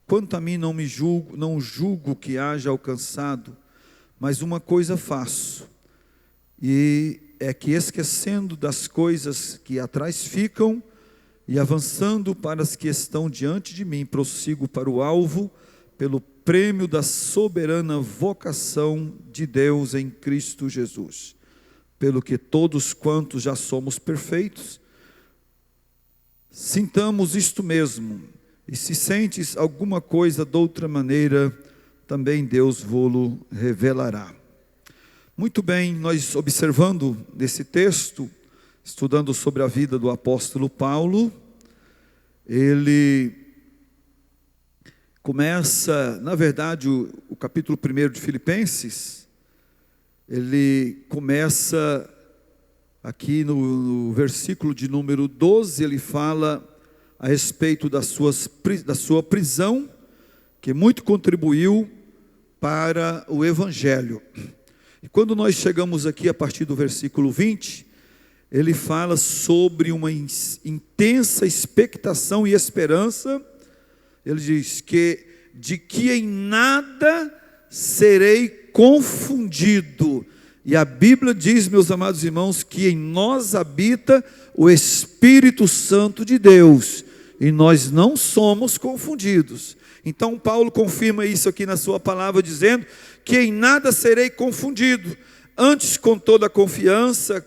quanto a mim não julgo que haja alcançado, mas uma coisa faço, e é que esquecendo das coisas que atrás ficam, e avançando para as que estão diante de mim, prossigo para o alvo, pelo prêmio da soberana vocação de Deus em Cristo Jesus. Pelo que todos quantos já somos perfeitos, sintamos isto mesmo, e se sentes alguma coisa de outra maneira, também Deus vô-lo revelará. Muito bem, nós observando nesse texto, estudando sobre a vida do apóstolo Paulo, ele começa, na verdade, o capítulo 1 de Filipenses, ele começa aqui no versículo de número 12, ele fala a respeito da sua prisão, que muito contribuiu para o Evangelho. E quando nós chegamos aqui a partir do versículo 20, ele fala sobre uma intensa expectação e esperança. Ele diz que de que em nada serei confundido. E a Bíblia diz, meus amados irmãos, que em nós habita o Espírito Santo de Deus, e nós não somos confundidos. Então Paulo confirma isso aqui na sua palavra, dizendo que em nada serei confundido. Antes, com toda a confiança,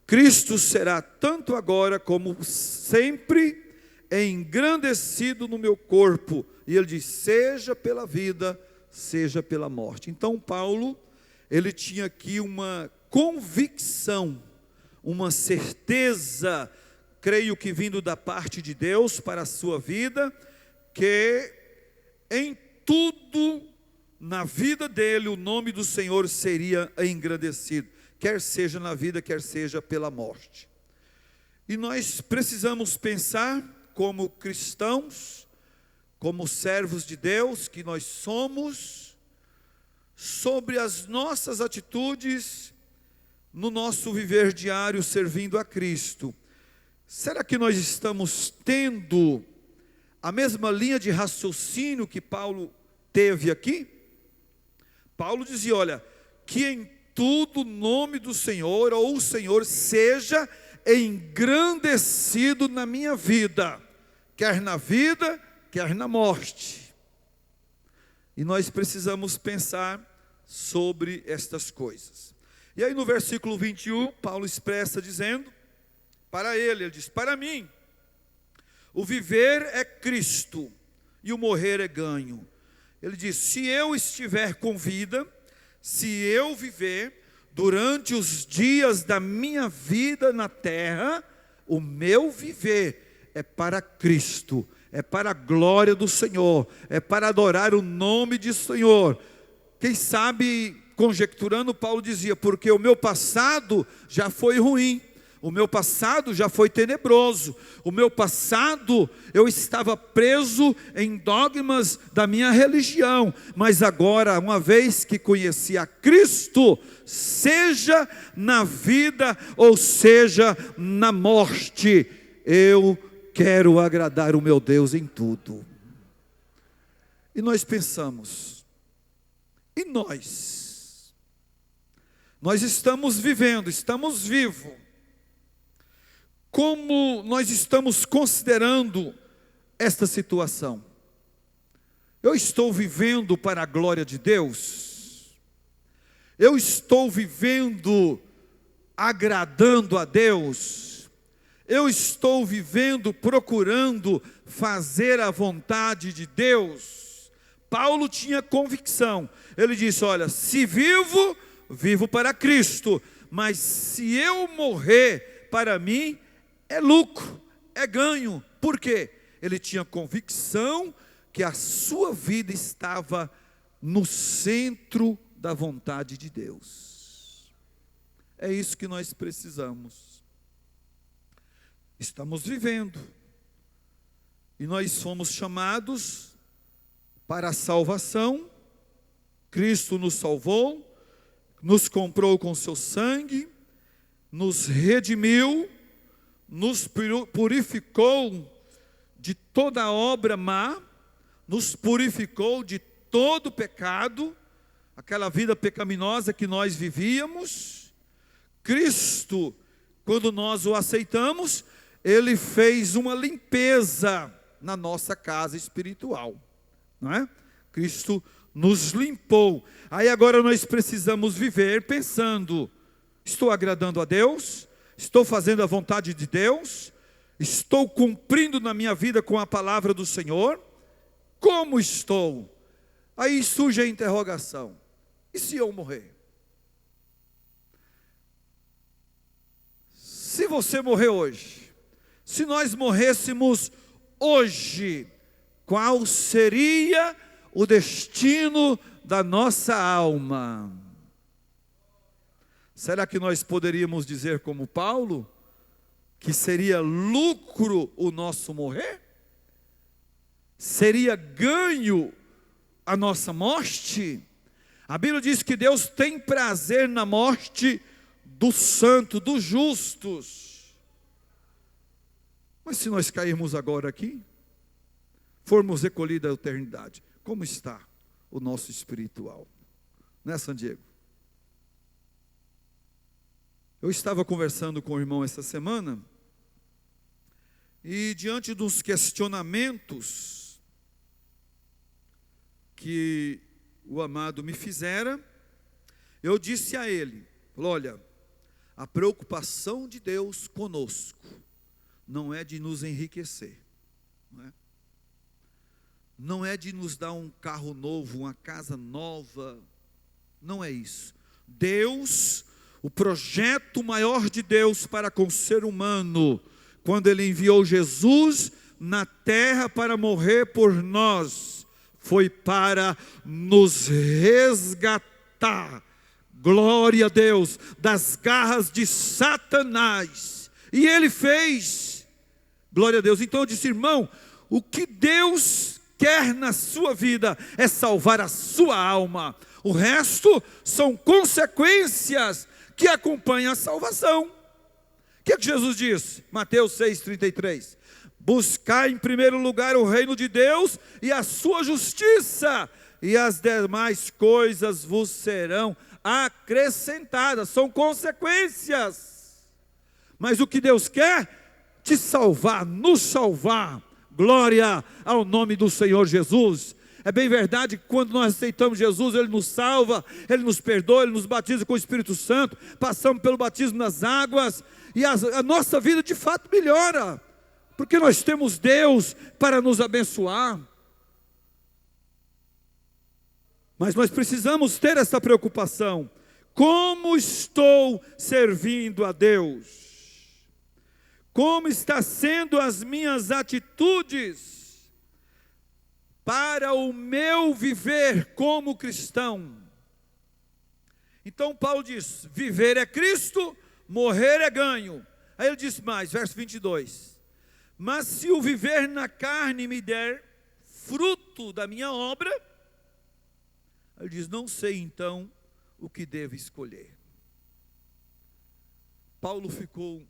Cristo será tanto agora como sempre engrandecido no meu corpo. E ele diz, seja pela vida, seja pela morte. Então Paulo, ele tinha aqui uma convicção, uma certeza, creio que vindo da parte de Deus para a sua vida, que em tudo na vida dele o nome do Senhor seria engrandecido, quer seja na vida, quer seja pela morte. E nós precisamos pensar como cristãos, como servos de Deus que nós somos, sobre as nossas atitudes no nosso viver diário servindo a Cristo. Será que nós estamos tendo a mesma linha de raciocínio que Paulo teve aqui? Paulo dizia, olha, que em tudo o nome do Senhor, ou o Senhor, seja engrandecido na minha vida, quer na vida, quer na morte. E nós precisamos pensar sobre estas coisas. E aí no versículo 21, Paulo expressa dizendo, para ele diz, para mim, o viver é Cristo, e o morrer é ganho. Ele diz, se eu estiver com vida, se eu viver durante os dias da minha vida na terra, o meu viver é para Cristo, é para a glória do Senhor, é para adorar o nome do Senhor. Quem sabe, conjecturando, Paulo dizia, porque o meu passado já foi ruim, o meu passado já foi tenebroso, o meu passado eu estava preso em dogmas da minha religião, mas agora, uma vez que conheci a Cristo, seja na vida ou seja na morte, eu quero agradar o meu Deus em tudo. E nós pensamos, e nós? Nós estamos vivendo, estamos vivos. Como nós estamos considerando esta situação? Eu estou vivendo para a glória de Deus? Eu estou vivendo agradando a Deus? Eu estou vivendo procurando fazer a vontade de Deus? Paulo tinha convicção. Ele disse, olha, se vivo, vivo para Cristo, mas se eu morrer, para mim é lucro, é ganho. Por quê? Ele tinha convicção que a sua vida estava no centro da vontade de Deus. É isso que nós precisamos. Estamos vivendo, e nós fomos chamados para a salvação. Cristo nos salvou, nos comprou com seu sangue, nos redimiu, nos purificou de toda obra má, nos purificou de todo pecado, aquela vida pecaminosa que nós vivíamos. Cristo, quando nós o aceitamos, Ele fez uma limpeza na nossa casa espiritual, não é? Cristo nos limpou. Aí agora nós precisamos viver pensando: estou agradando a Deus? Estou fazendo a vontade de Deus? Estou cumprindo na minha vida com a palavra do Senhor? Como estou? Aí surge a interrogação: e se eu morrer? Se você morrer hoje, se nós morrêssemos hoje, qual seria o destino da nossa alma? Será que nós poderíamos dizer como Paulo, que seria lucro o nosso morrer? Seria ganho a nossa morte? A Bíblia diz que Deus tem prazer na morte do santo, dos justos. Mas se nós cairmos agora aqui, formos recolhidos à eternidade, como está o nosso espiritual? Não é, San Diego? Eu estava conversando com o irmão essa semana, e diante dos questionamentos que o amado me fizera, eu disse a ele: olha, a preocupação de Deus conosco não é de nos enriquecer, não é de nos dar um carro novo, uma casa nova, não é isso. Deus, o projeto maior de Deus para com o ser humano, quando Ele enviou Jesus na terra para morrer por nós, foi para nos resgatar, glória a Deus, das garras de Satanás. E Ele fez, glória a Deus. Então eu disse: irmão, o que Deus quer na sua vida é salvar a sua alma. O resto são consequências que acompanham a salvação. O que é que Jesus disse? Mateus 6,33. Buscar em primeiro lugar o reino de Deus e a sua justiça, e as demais coisas vos serão acrescentadas. São consequências. Mas o que Deus quer? Te salvar, nos salvar. Glória ao nome do Senhor Jesus. É bem verdade que quando nós aceitamos Jesus, Ele nos salva, Ele nos perdoa, Ele nos batiza com o Espírito Santo, passamos pelo batismo nas águas, e a nossa vida de fato melhora, porque nós temos Deus para nos abençoar. Mas nós precisamos ter essa preocupação: como estou servindo a Deus? Como está sendo as minhas atitudes para o meu viver como cristão? Então Paulo diz: viver é Cristo, morrer é ganho. Aí ele diz mais, verso 22: mas se o viver na carne me der fruto da minha obra, ele diz: não sei então o que devo escolher. Paulo ficou,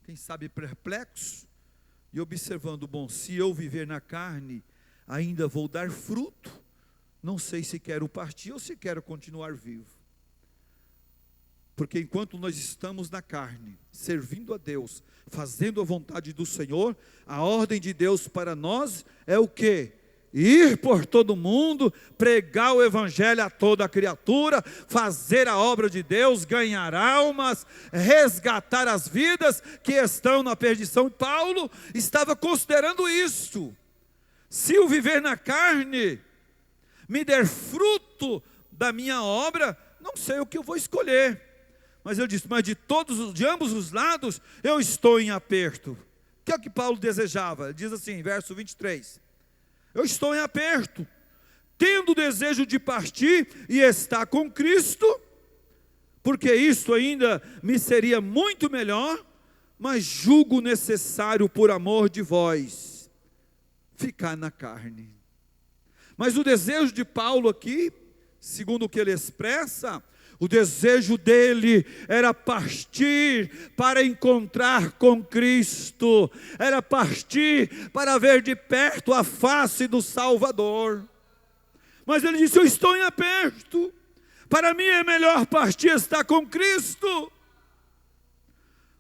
quem sabe, perplexo, e observando: bom, se eu viver na carne, ainda vou dar fruto, não sei se quero partir ou se quero continuar vivo. Porque enquanto nós estamos na carne, servindo a Deus, fazendo a vontade do Senhor, a ordem de Deus para nós é o quê? Ir por todo mundo, pregar o evangelho a toda a criatura, fazer a obra de Deus, ganhar almas, resgatar as vidas que estão na perdição. Paulo estava considerando isso. Se o viver na carne me der fruto da minha obra, não sei o que eu vou escolher. Mas eu disse: mas de ambos os lados eu estou em aperto. O que é que Paulo desejava? Ele diz assim, verso 23: eu estou em aperto, tendo o desejo de partir e estar com Cristo, porque isto ainda me seria muito melhor, mas julgo necessário, por amor de vós, ficar na carne. Mas o desejo de Paulo aqui, segundo o que ele expressa, O desejo dele era partir para encontrar com Cristo, era partir para ver de perto a face do Salvador. Mas ele disse: eu estou em aperto, para mim é melhor partir estar com Cristo,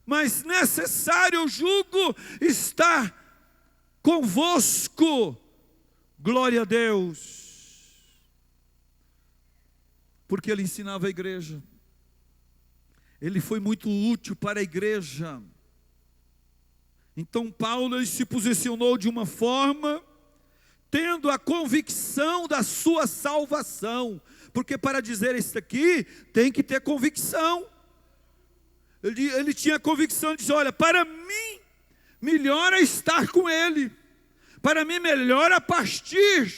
mas necessário julgo estar convosco. Glória a Deus. Porque ele ensinava a igreja, ele foi muito útil para a igreja. Então Paulo, ele se posicionou de uma forma, tendo a convicção da sua salvação, porque para dizer isso aqui, tem que ter convicção. Ele tinha convicção de dizer: olha, para mim, melhor é estar com ele, para mim melhor é partir,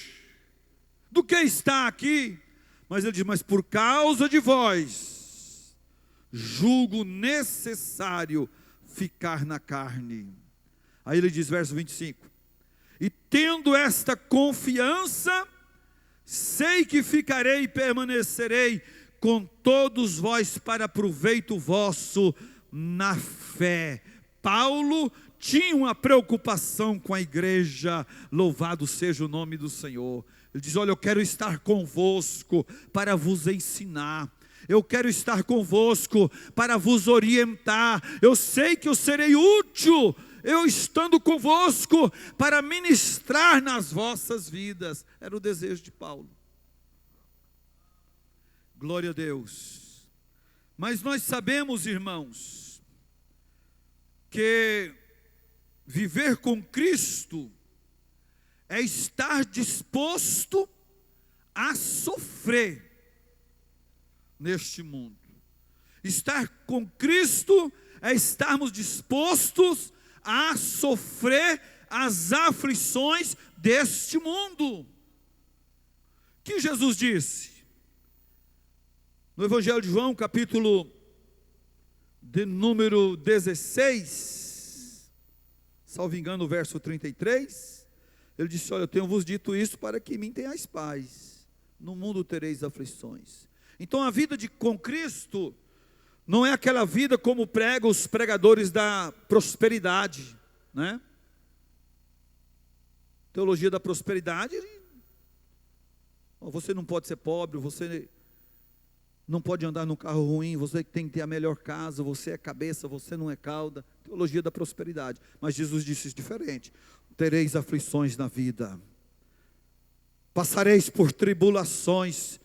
do que estar aqui. Mas ele diz: mas por causa de vós, julgo necessário ficar na carne. Aí ele diz, verso 25: e tendo esta confiança, sei que ficarei e permanecerei com todos vós para proveito vosso na fé. Paulo tinha uma preocupação com a igreja, louvado seja o nome do Senhor. Ele diz: olha, eu quero estar convosco para vos ensinar, eu quero estar convosco para vos orientar, eu sei que eu serei útil, eu estando convosco para ministrar nas vossas vidas. Era o desejo de Paulo. Glória a Deus. Mas nós sabemos, irmãos, que viver com Cristo é estar disposto a sofrer neste mundo. Estar com Cristo é estarmos dispostos a sofrer as aflições deste mundo. Que Jesus disse no Evangelho de João, capítulo de número 16, salvo engano, o verso 33, ele disse: olha, eu tenho vos dito isso para que em mim tenhais paz, no mundo tereis aflições. Então a vida com Cristo não é aquela vida como pregam os pregadores da prosperidade, né? Teologia da prosperidade: você não pode ser pobre, você não pode andar num carro ruim, você tem que ter a melhor casa, você é cabeça, você não é cauda. Teologia da prosperidade. Mas Jesus disse isso diferente: tereis aflições na vida, passareis por tribulações.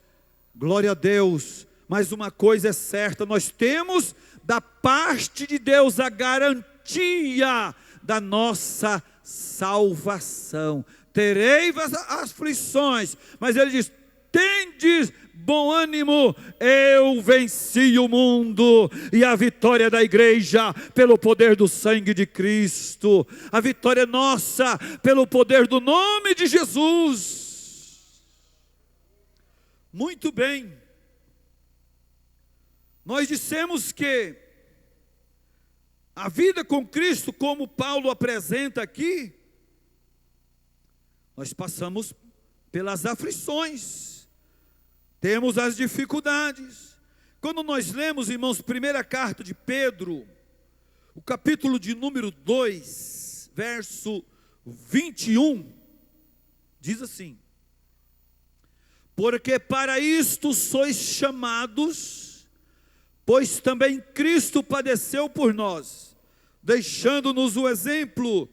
Glória a Deus. Mas uma coisa é certa, nós temos da parte de Deus a garantia da nossa salvação. Tereis aflições, mas ele diz: tendes bom ânimo, eu venci o mundo. E a vitória da igreja pelo poder do sangue de Cristo, a vitória é nossa pelo poder do nome de Jesus. Muito bem, nós dissemos que a vida com Cristo, como Paulo apresenta aqui, nós passamos pelas aflições, temos as dificuldades. Quando nós lemos, irmãos, primeira carta de Pedro, o capítulo de número 2, verso 21, diz assim: porque para isto sois chamados, pois também Cristo padeceu por nós, deixando-nos o exemplo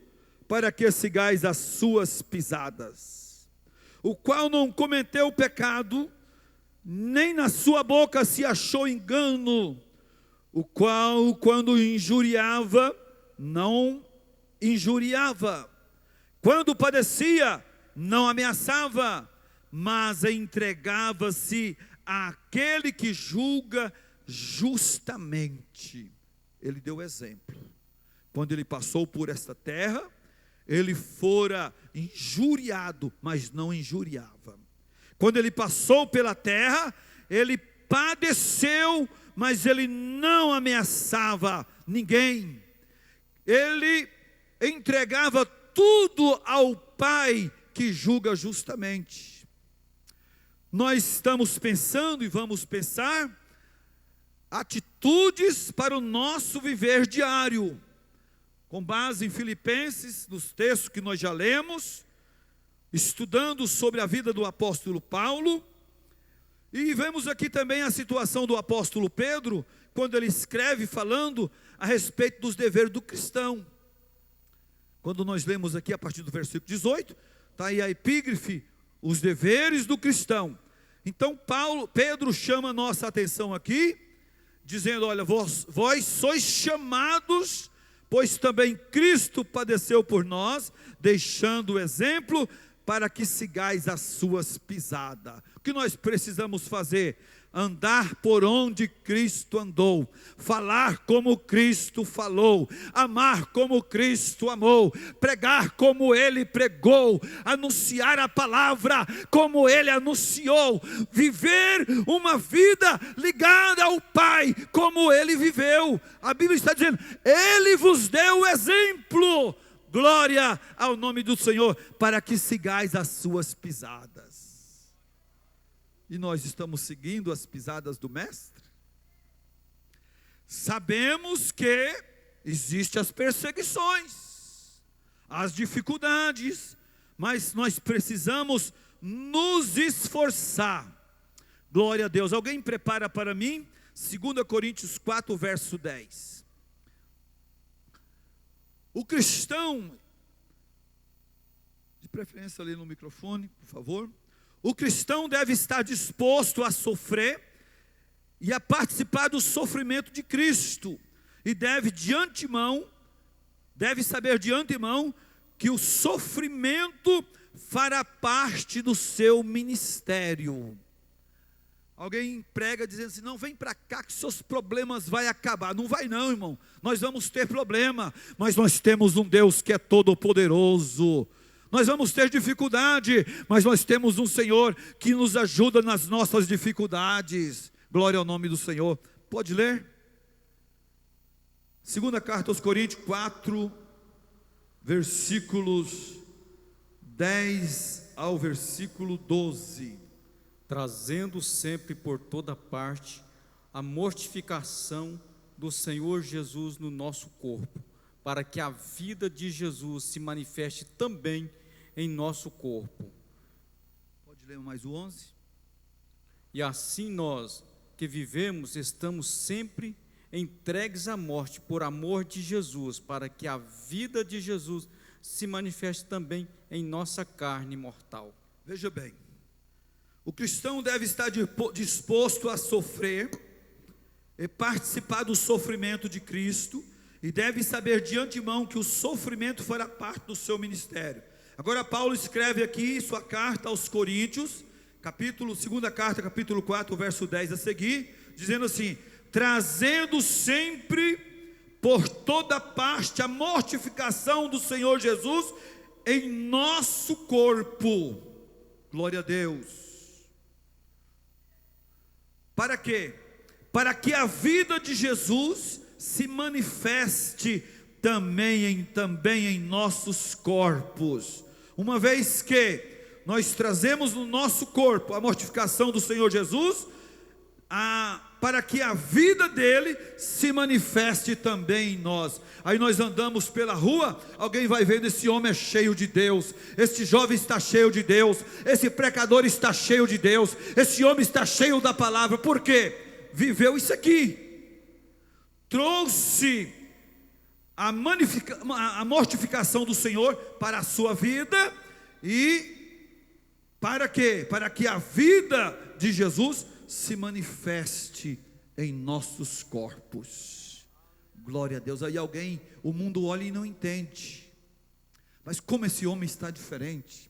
para que sigais as suas pisadas, o qual não cometeu pecado, nem na sua boca se achou engano, o qual, quando injuriava, não injuriava, quando padecia, não ameaçava, mas entregava-se àquele que julga justamente. Ele deu exemplo. Quando ele passou por esta terra, ele fora injuriado, mas não injuriava. Quando ele passou pela terra, ele padeceu, mas ele não ameaçava ninguém. Ele entregava tudo ao Pai que julga justamente. Nós estamos pensando e vamos pensar atitudes para o nosso viver diário, com base em Filipenses, nos textos que nós já lemos, estudando sobre a vida do apóstolo Paulo, e vemos aqui também a situação do apóstolo Pedro, quando ele escreve falando a respeito dos deveres do cristão. Quando nós lemos aqui a partir do versículo 18, está aí a epígrafe, os deveres do cristão. Então Pedro chama a nossa atenção aqui, dizendo, olha, vós sois chamados, pois também Cristo padeceu por nós, deixando o exemplo para que sigais as suas pisadas. O que nós precisamos fazer? Andar por onde Cristo andou, falar como Cristo falou, amar como Cristo amou, pregar como Ele pregou, anunciar a palavra como Ele anunciou, viver uma vida ligada ao Pai como Ele viveu. A Bíblia está dizendo, Ele vos deu o exemplo, glória ao nome do Senhor, para que sigais as suas pisadas. E nós estamos seguindo as pisadas do Mestre? Sabemos que existem as perseguições, as dificuldades, mas nós precisamos nos esforçar. Glória a Deus. Alguém prepara para mim? 2 Coríntios 4, verso 10. O cristão, de preferência ali no microfone, por favor. O cristão deve estar disposto a sofrer e a participar do sofrimento de Cristo. E deve saber de antemão que o sofrimento fará parte do seu ministério. Alguém prega dizendo assim, não, vem para cá que seus problemas vão acabar. Não vai não, irmão, nós vamos ter problema, mas nós temos um Deus que é todo poderoso. Nós vamos ter dificuldade, mas nós temos um Senhor que nos ajuda nas nossas dificuldades. Glória ao nome do Senhor. Pode ler? Segunda carta aos Coríntios 4, versículos 10 ao versículo 12. Trazendo sempre por toda parte a mortificação do Senhor Jesus no nosso corpo, para que a vida de Jesus se manifeste também em nosso corpo. Pode ler mais o 11? E assim nós que vivemos estamos sempre entregues à morte por amor de Jesus, para que a vida de Jesus se manifeste também em nossa carne mortal. Veja bem, o cristão deve estar disposto a sofrer e participar do sofrimento de Cristo, e deve saber de antemão que o sofrimento fará parte do seu ministério. Agora Paulo escreve aqui sua carta aos Coríntios, segunda carta, capítulo 4, verso 10 a seguir, dizendo assim, trazendo sempre por toda parte a mortificação do Senhor Jesus em nosso corpo. Glória a Deus. Para quê? Para que a vida de Jesus se manifeste também em nossos corpos. Uma vez que nós trazemos no nosso corpo a mortificação do Senhor Jesus, para que a vida dele se manifeste também em nós. Aí nós andamos pela rua, alguém vai vendo, esse homem é cheio de Deus, esse jovem está cheio de Deus, esse pecador está cheio de Deus, esse homem está cheio da palavra. Por quê? Viveu isso aqui, trouxe a mortificação do Senhor para a sua vida. E para quê? Para que a vida de Jesus se manifeste em nossos corpos. Glória a Deus. Aí o mundo olha e não entende, mas como esse homem está diferente,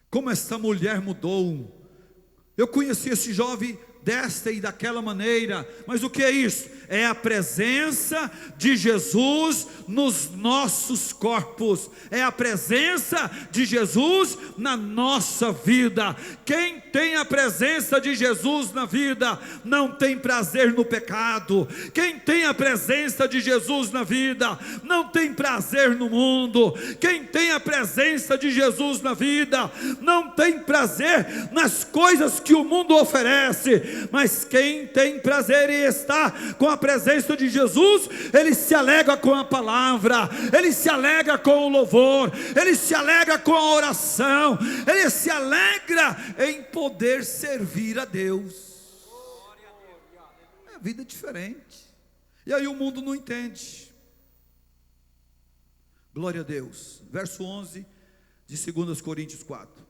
como essa mulher mudou. Eu conheci esse jovem desta e daquela maneira, mas o que é isso? É a presença de Jesus nos nossos corpos, é a presença de Jesus na nossa vida. Quem tem a presença de Jesus na vida, não tem prazer no pecado. Quem tem a presença de Jesus na vida, não tem prazer no mundo. Quem tem a presença de Jesus na vida, não tem prazer nas coisas que o mundo oferece. prazer, mas quem tem prazer em estar com a presença de Jesus, ele se alegra com a palavra, ele se alegra com o louvor, ele se alegra com a oração, ele se alegra em poder servir a Deus. É vida diferente. E aí o mundo não entende. Glória a Deus. Verso 11 de 2 Coríntios 4.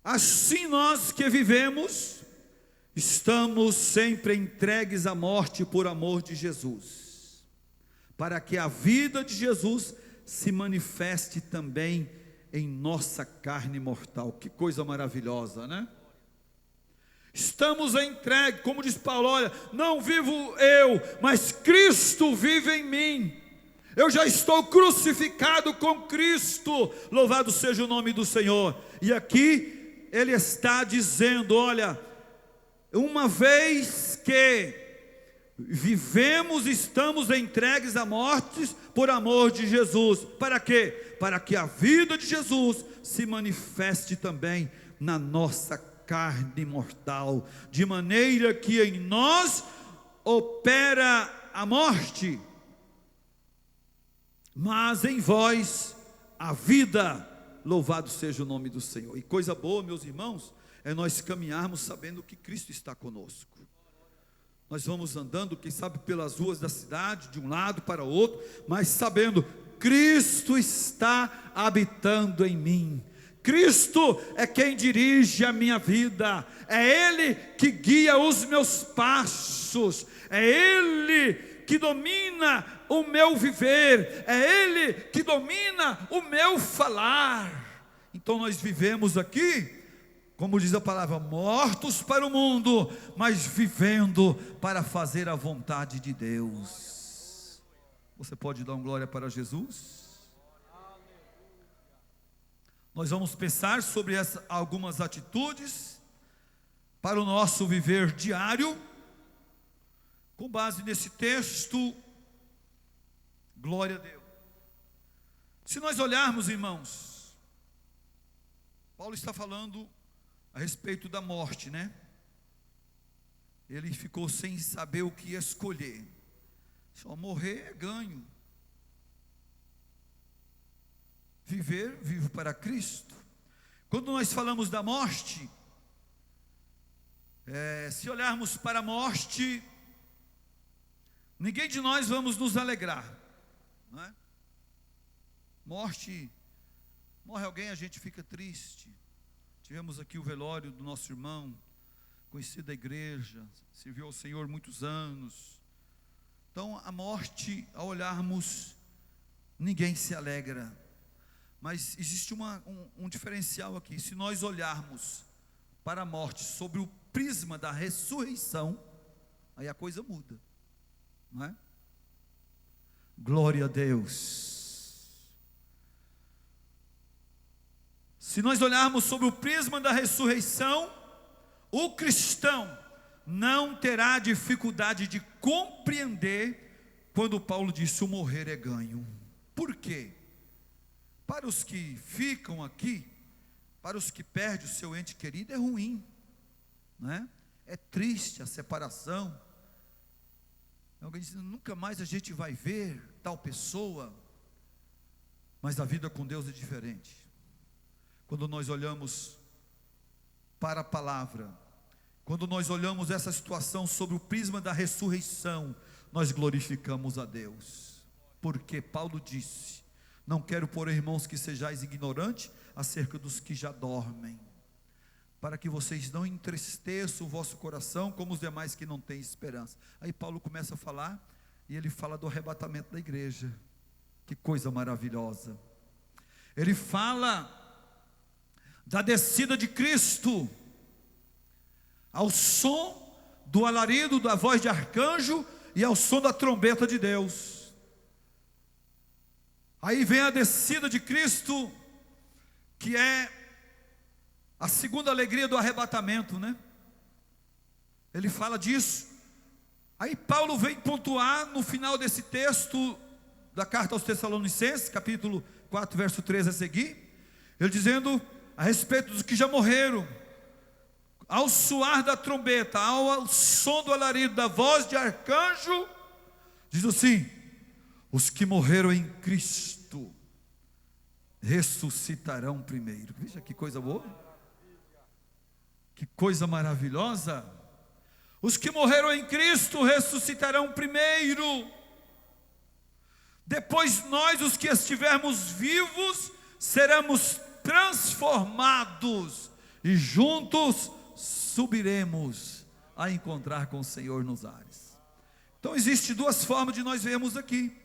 Assim nós que vivemos, estamos sempre entregues à morte por amor de Jesus, para que a vida de Jesus se manifeste também em nossa carne mortal. Que coisa maravilhosa, né? Estamos entregues, como diz Paulo, olha, não vivo eu, mas Cristo vive em mim. Eu já estou crucificado com Cristo, louvado seja o nome do Senhor. E aqui ele está dizendo, olha, uma vez que vivemos, estamos entregues à morte por amor de Jesus. Para quê? Para que a vida de Jesus se manifeste também na nossa carne mortal, de maneira que em nós opera a morte, mas em vós a vida. Louvado seja o nome do Senhor. E coisa boa, meus irmãos, é nós caminharmos sabendo que Cristo está conosco. Nós vamos andando, quem sabe, pelas ruas da cidade, de um lado para o outro, mas sabendo, Cristo está habitando em mim. Cristo é quem dirige a minha vida, é Ele que guia os meus passos, é Ele que domina o meu viver, é Ele que domina o meu falar. Então nós vivemos aqui, como diz a palavra, mortos para o mundo, mas vivendo para fazer a vontade de Deus. Você pode dar uma glória para Jesus? Nós vamos pensar sobre algumas atitudes para o nosso viver diário, com base nesse texto. Glória a Deus. Se nós olharmos, irmãos, Paulo está falando a respeito da morte, né? Ele ficou sem saber o que escolher. Só morrer é ganho. Viver, vivo para Cristo. Quando nós falamos da morte, se olharmos para a morte, ninguém de nós vamos nos alegrar, não é? Morre alguém, a gente fica triste. Tivemos aqui o velório do nosso irmão, conhecido da igreja, serviu ao Senhor muitos anos. Então a morte, ao olharmos, ninguém se alegra. Mas existe um diferencial aqui. Se nós olharmos para a morte sobre o prisma da ressurreição, aí a coisa muda, não é? Glória a Deus. Se nós olharmos sobre o prisma da ressurreição, o cristão não terá dificuldade de compreender quando Paulo disse: o morrer é ganho. Por quê? Para os que ficam aqui, para os que perdem o seu ente querido, é ruim, não é? É triste a separação. Alguém diz: nunca mais a gente vai ver tal pessoa. Mas a vida com Deus é diferente. Quando nós olhamos para a palavra, quando nós olhamos essa situação sobre o prisma da ressurreição, nós glorificamos a Deus. Porque Paulo disse: não quero, porém, irmãos, que sejais ignorantes acerca dos que já dormem, para que vocês não entristeçam o vosso coração como os demais que não têm esperança. Aí Paulo começa a falar, e ele fala do arrebatamento da igreja. Que coisa maravilhosa. Ele fala da descida de Cristo, ao som do alarido da voz de arcanjo e ao som da trombeta de Deus. Aí vem a descida de Cristo, que é a segunda alegria do arrebatamento, né? Ele fala disso. Aí Paulo vem pontuar no final desse texto da carta aos Tessalonicenses, capítulo 4, verso 13 a seguir, ele dizendo a respeito dos que já morreram, ao soar da trombeta, ao som do alarido da voz de arcanjo, diz assim: os que morreram em Cristo ressuscitarão primeiro. Veja que coisa boa, que coisa maravilhosa. Os que morreram em Cristo ressuscitarão primeiro. Depois nós, os que estivermos vivos, seremos transformados e juntos subiremos a encontrar com o Senhor nos ares. Então existem duas formas de nós vermos aqui.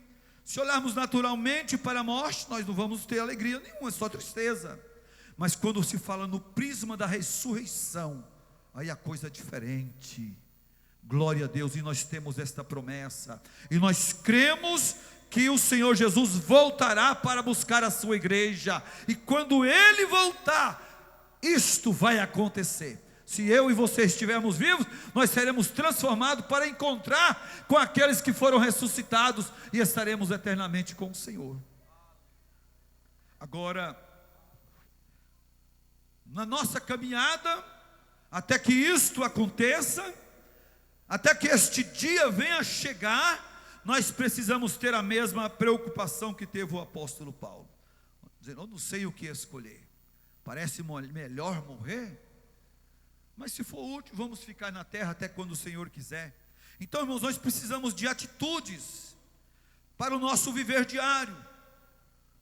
Se olharmos naturalmente para a morte, nós não vamos ter alegria nenhuma, só tristeza. Mas quando se fala no prisma da ressurreição, aí a coisa é diferente. Glória a Deus, e nós temos esta promessa, e nós cremos que o Senhor Jesus voltará para buscar a sua igreja, e quando Ele voltar, isto vai acontecer. Se eu e você estivermos vivos, nós seremos transformados para encontrar com aqueles que foram ressuscitados, e estaremos eternamente com o Senhor. Agora, na nossa caminhada, até que isto aconteça, até que este dia venha chegar, nós precisamos ter a mesma preocupação que teve o apóstolo Paulo, dizendo: eu não sei o que escolher, parece melhor morrer, mas se for útil, vamos ficar na terra até quando o Senhor quiser. Então, irmãos, nós precisamos de atitudes para o nosso viver diário.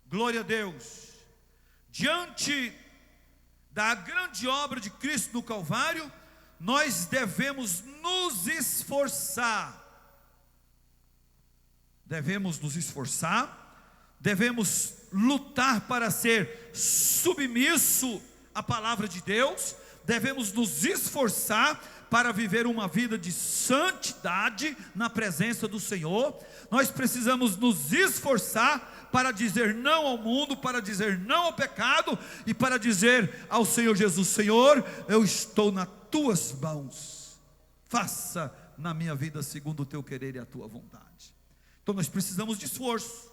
Glória a Deus. Diante da grande obra de Cristo no Calvário, nós devemos nos esforçar, devemos lutar para ser submisso à palavra de Deus, devemos nos esforçar para viver uma vida de santidade na presença do Senhor. Nós precisamos nos esforçar para dizer não ao mundo, para dizer não ao pecado, e para dizer ao Senhor Jesus: Senhor, eu estou nas tuas mãos, faça na minha vida segundo o teu querer e a tua vontade. Então nós precisamos de esforço.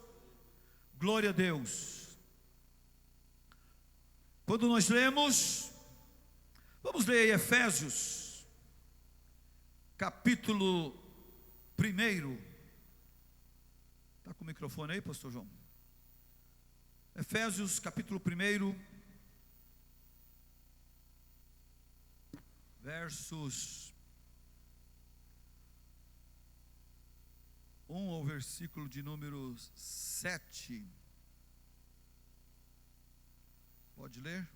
Glória a Deus. Quando nós lemos, vamos ler Efésios, capítulo 1. Está com o microfone aí, pastor João? Efésios, capítulo 1, versos 1 ao versículo de número 7. Pode ler?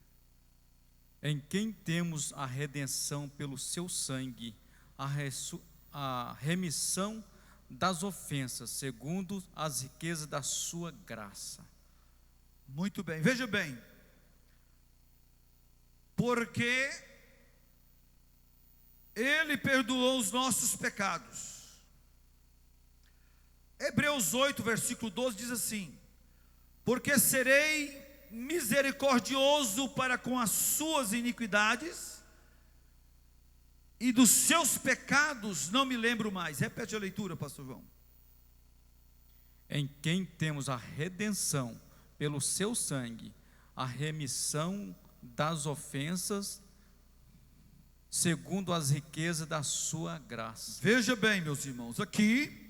Em quem temos a redenção pelo seu sangue, a remissão das ofensas, segundo as riquezas da sua graça. Muito bem, veja bem, porque Ele perdoou os nossos pecados. Hebreus 8, versículo 12 diz assim: porque serei misericordioso para com as suas iniquidades, e dos seus pecados não me lembro mais. Repete a leitura, pastor João. Em quem temos a redenção pelo seu sangue, a remissão das ofensas, segundo as riquezas da sua graça. Veja bem, meus irmãos, aqui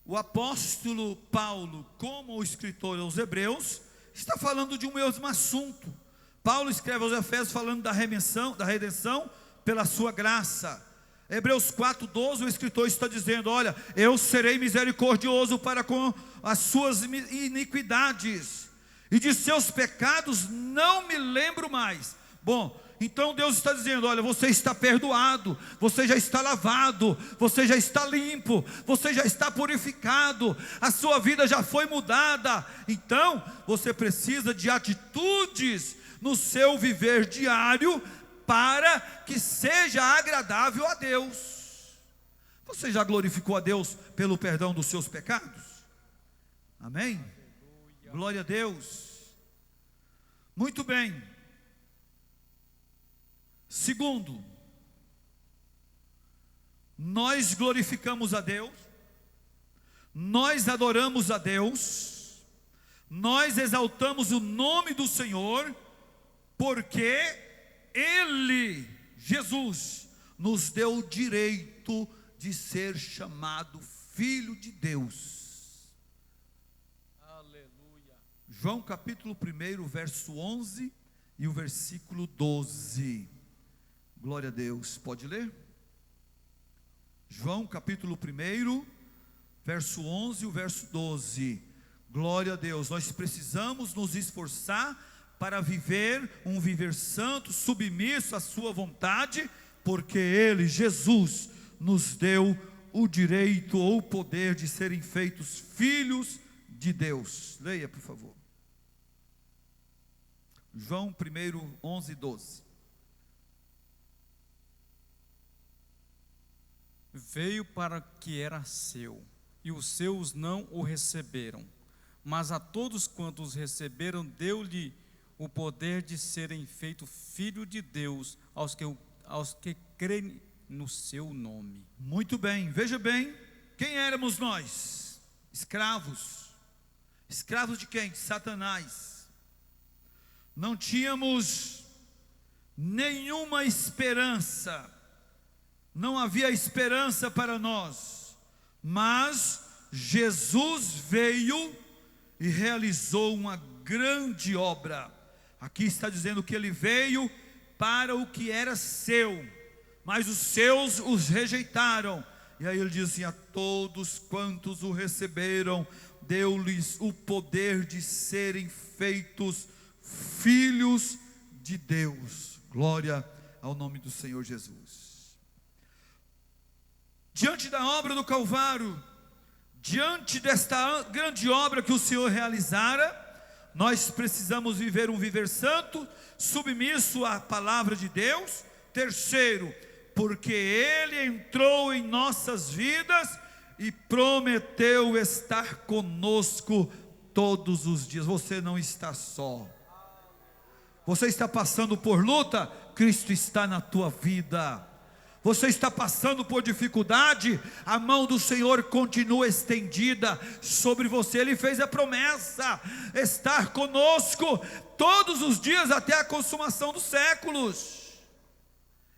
o apóstolo Paulo, como o escritor aos Hebreus, está falando de um mesmo assunto. Paulo escreve aos Efésios falando da redenção pela sua graça. Hebreus 4:12, o escritor está dizendo: olha, eu serei misericordioso para com as suas iniquidades, e de seus pecados não me lembro mais. Bom, então Deus está dizendo: olha, você está perdoado, você já está lavado, você já está limpo, você já está purificado, a sua vida já foi mudada. Então você precisa de atitudes no seu viver diário para que seja agradável a Deus. Você já glorificou a Deus pelo perdão dos seus pecados? Amém? Glória a Deus. Muito bem. Segundo, nós glorificamos a Deus, nós adoramos a Deus, nós exaltamos o nome do Senhor, porque Ele, Jesus nos deu o direito de ser chamado filho de Deus. Aleluia. João capítulo 1, verso 11 e o versículo 12. Glória a Deus. Pode ler? João capítulo 1, verso 11 e o verso 12. Glória a Deus. Nós precisamos nos esforçar para viver um viver santo, submisso à sua vontade, porque Ele, Jesus, nos deu o direito ou o poder de serem feitos filhos de Deus. Leia, por favor. João 1, 11 e 12. Veio para que era seu, e os seus não o receberam. Mas a todos quantos os receberam, deu-lhe o poder de serem feitos filhos de Deus, aos que creem no seu nome. Muito bem, veja bem, quem éramos nós? Escravos. Escravos de quem? De Satanás. Não tínhamos nenhuma esperança. Não havia esperança para nós, mas Jesus veio e realizou uma grande obra. Aqui está dizendo que Ele veio para o que era seu, mas os seus os rejeitaram. E aí Ele diz assim: a todos quantos o receberam, deu-lhes o poder de serem feitos filhos de Deus. Glória ao nome do Senhor Jesus. Diante da obra do Calvário, diante desta grande obra que o Senhor realizara, nós precisamos viver um viver santo, submisso à palavra de Deus. Terceiro, porque Ele entrou em nossas vidas e prometeu estar conosco todos os dias. Você não está só. Você está passando por luta, Cristo está na tua vida. Você está passando por dificuldade, a mão do Senhor continua estendida sobre você. Ele fez a promessa, estar conosco todos os dias até a consumação dos séculos.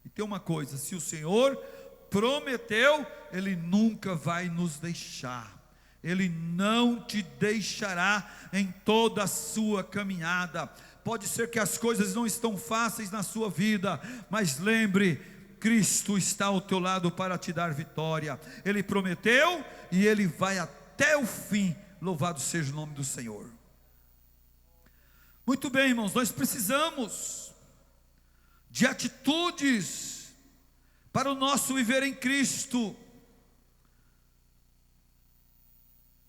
E tem uma coisa: se o Senhor prometeu, Ele nunca vai nos deixar. Ele não te deixará em toda a sua caminhada. Pode ser que as coisas não estão fáceis na sua vida, mas lembre, Cristo está ao teu lado para te dar vitória. Ele prometeu e Ele vai até o fim. Louvado seja o nome do Senhor. Muito bem, irmãos, nós precisamos de atitudes para o nosso viver em Cristo.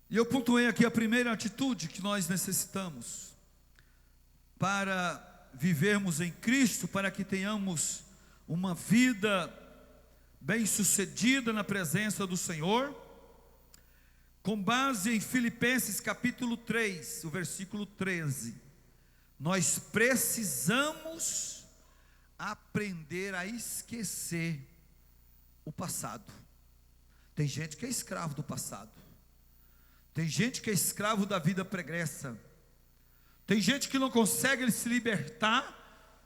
E eu pontuei aqui a primeira atitude que nós necessitamos para vivermos em Cristo, para que tenhamos uma vida bem-sucedida na presença do Senhor, com base em Filipenses capítulo 3, o versículo 13. Nós precisamos aprender a esquecer o passado. Tem gente que é escravo do passado. Tem gente que é escravo da vida pregressa. Tem gente que não consegue se libertar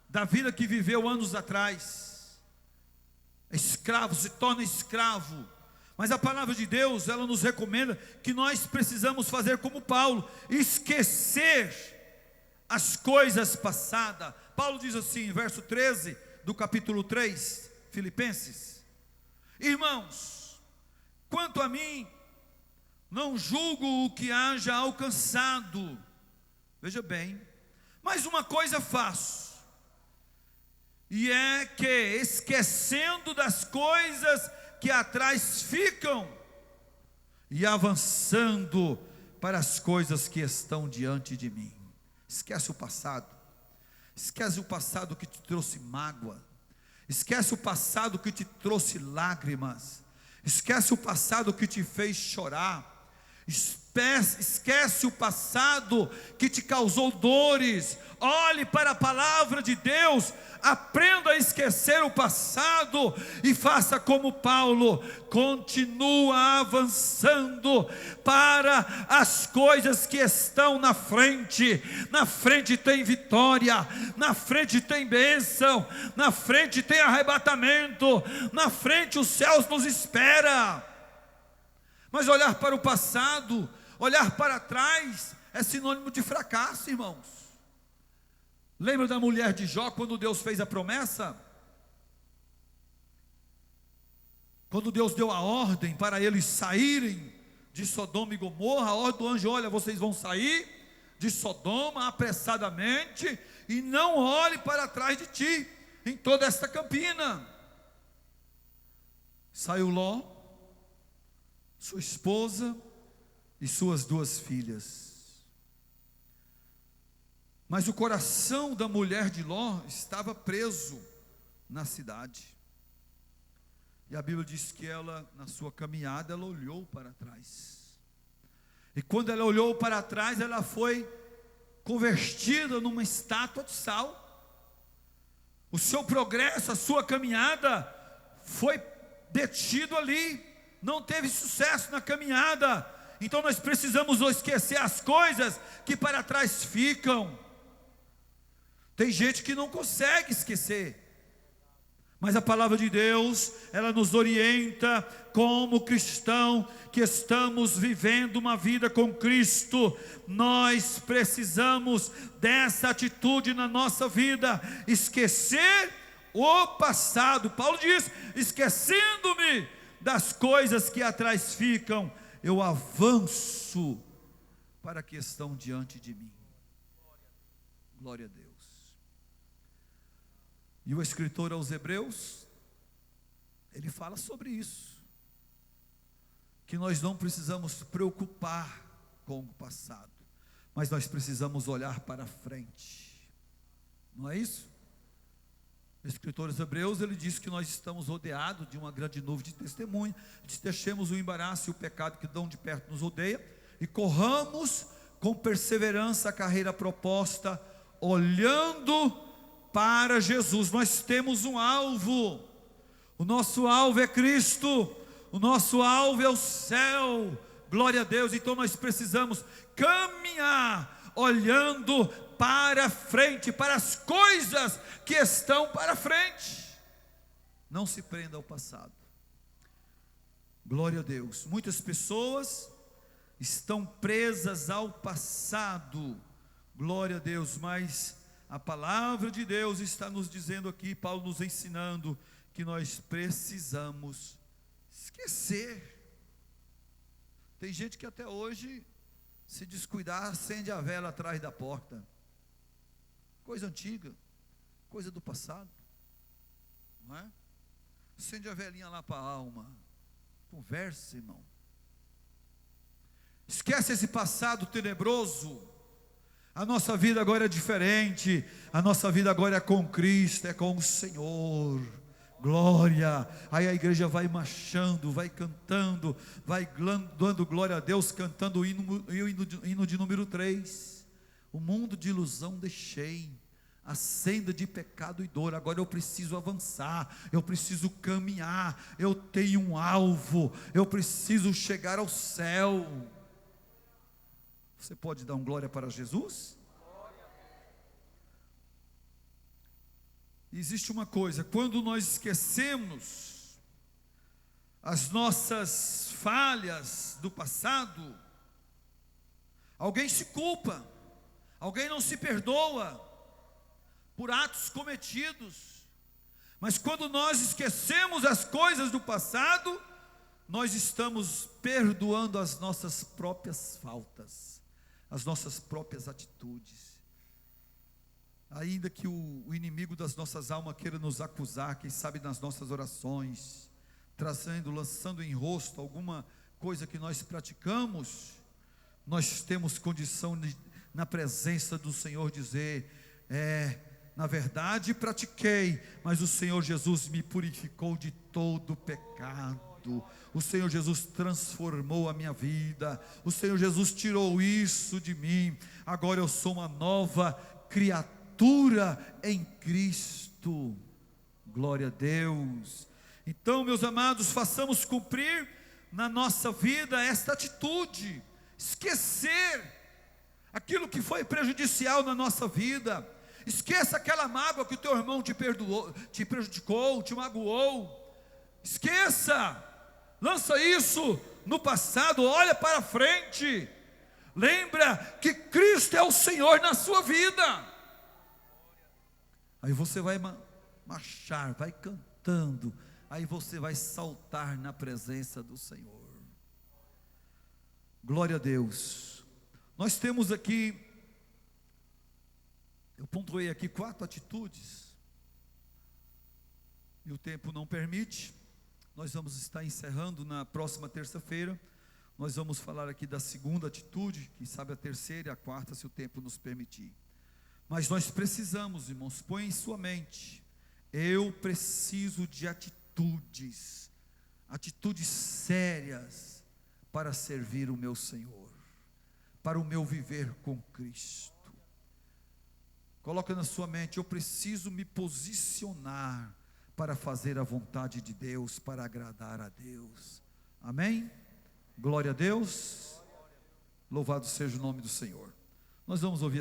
da vida que viveu anos atrás. Escravo, se torna escravo. Mas a palavra de Deus, ela nos recomenda que nós precisamos fazer como Paulo, esquecer as coisas passadas. Paulo diz assim, verso 13 do capítulo 3, Filipenses: irmãos, quanto a mim, não julgo o que haja alcançado. Veja bem, mas uma coisa faço, e é que, esquecendo das coisas que atrás ficam, e avançando para as coisas que estão diante de mim. Esquece o passado. Esquece o passado que te trouxe mágoa. Esquece o passado que te trouxe lágrimas. Esquece o passado que te fez chorar. esquece o passado que te causou dores. Olhe para a palavra de Deus, aprenda a esquecer o passado e faça como Paulo, continua avançando para as coisas que estão na frente. Na frente tem vitória, na frente tem bênção, na frente tem arrebatamento, na frente os céus nos espera. Mas olhar para o passado, olhar para trás, é sinônimo de fracasso, irmãos. Lembra da mulher de Jó, quando Deus fez a promessa? Quando Deus deu a ordem para eles saírem de Sodoma e Gomorra, a ordem do anjo: olha, vocês vão sair de Sodoma apressadamente, e não olhe para trás de ti, em toda esta campina. Saiu Ló, sua esposa e suas 2 filhas. Mas o coração da mulher de Ló estava preso na cidade. E a Bíblia diz que ela, na sua caminhada, ela olhou para trás. E quando ela olhou para trás, ela foi convertida numa estátua de sal. O seu progresso, a sua caminhada foi detido ali. Não teve sucesso na caminhada. Então nós precisamos esquecer as coisas que para trás ficam. Tem gente que não consegue esquecer, mas a palavra de Deus, ela nos orienta como cristão que estamos vivendo uma vida com Cristo. Nós precisamos dessa atitude na nossa vida, esquecer o passado. Paulo diz: esquecendo-me das coisas que atrás ficam, eu avanço para a que estão diante de mim. Glória a Deus. E o escritor aos Hebreus, ele fala sobre isso, que nós não precisamos preocupar com o passado, mas nós precisamos olhar para frente, não é isso? O escritor aos Hebreus, ele diz que nós estamos rodeados de uma grande nuvem de testemunha, deixemos o embaraço e o pecado que dão de perto nos rodeia, e corramos com perseverança a carreira proposta, olhando para Jesus. Nós temos um alvo, o nosso alvo é Cristo, o nosso alvo é o céu, glória a Deus. Então nós precisamos caminhar olhando para frente, para as coisas que estão para frente. Não se prenda ao passado. Glória a Deus. Muitas pessoas estão presas ao passado, glória a Deus, mas a palavra de Deus está nos dizendo aqui, Paulo nos ensinando, que nós precisamos esquecer. Tem gente que até hoje, se descuidar, acende a vela atrás da porta. Coisa antiga, coisa do passado, não é? Acende a velinha lá para a alma. Converse, irmão. Esquece esse passado tenebroso. A nossa vida agora é diferente. A nossa vida agora é com Cristo, é com o Senhor. Glória. Aí a igreja vai marchando, vai cantando, vai dando glória a Deus, cantando o hino de número 3. O mundo de ilusão deixei, a senda de pecado e dor. Agora eu preciso avançar, eu preciso caminhar, eu tenho um alvo, eu preciso chegar ao céu. Você pode dar um glória para Jesus? Existe uma coisa: quando nós esquecemos as nossas falhas do passado, alguém se culpa, alguém não se perdoa por atos cometidos. Mas quando nós esquecemos as coisas do passado, nós estamos perdoando as nossas próprias faltas, as nossas próprias atitudes. Ainda que o inimigo das nossas almas queira nos acusar, quem sabe nas nossas orações, lançando em rosto alguma coisa que nós praticamos, nós temos condição de, na presença do Senhor, dizer: na verdade pratiquei, mas o Senhor Jesus me purificou de todo pecado. pecado. O Senhor Jesus transformou a minha vida. O Senhor Jesus tirou isso de mim. Agora eu sou uma nova criatura em Cristo. Glória a Deus. Então, meus amados, façamos cumprir na nossa vida esta atitude. Esquecer aquilo que foi prejudicial na nossa vida. Esqueça aquela mágoa que o teu irmão te prejudicou, te magoou. Esqueça, lança isso no passado, olha para frente. Lembra que Cristo é o Senhor na sua vida. Aí você vai marchar, vai cantando, aí você vai saltar na presença do Senhor. Glória a Deus. Nós temos aqui, eu pontuei aqui 4 atitudes, e o tempo não permite. Nós vamos estar encerrando na próxima terça-feira. Nós vamos falar aqui da segunda atitude, quem sabe a terceira e a quarta, se o tempo nos permitir. Mas nós precisamos, irmãos, põe em sua mente, eu preciso de atitudes sérias para servir o meu Senhor, para o meu viver com Cristo. Coloca na sua mente, eu preciso me posicionar para fazer a vontade de Deus, para agradar a Deus. Amém? Glória a Deus. Louvado seja o nome do Senhor. Nós vamos ouvir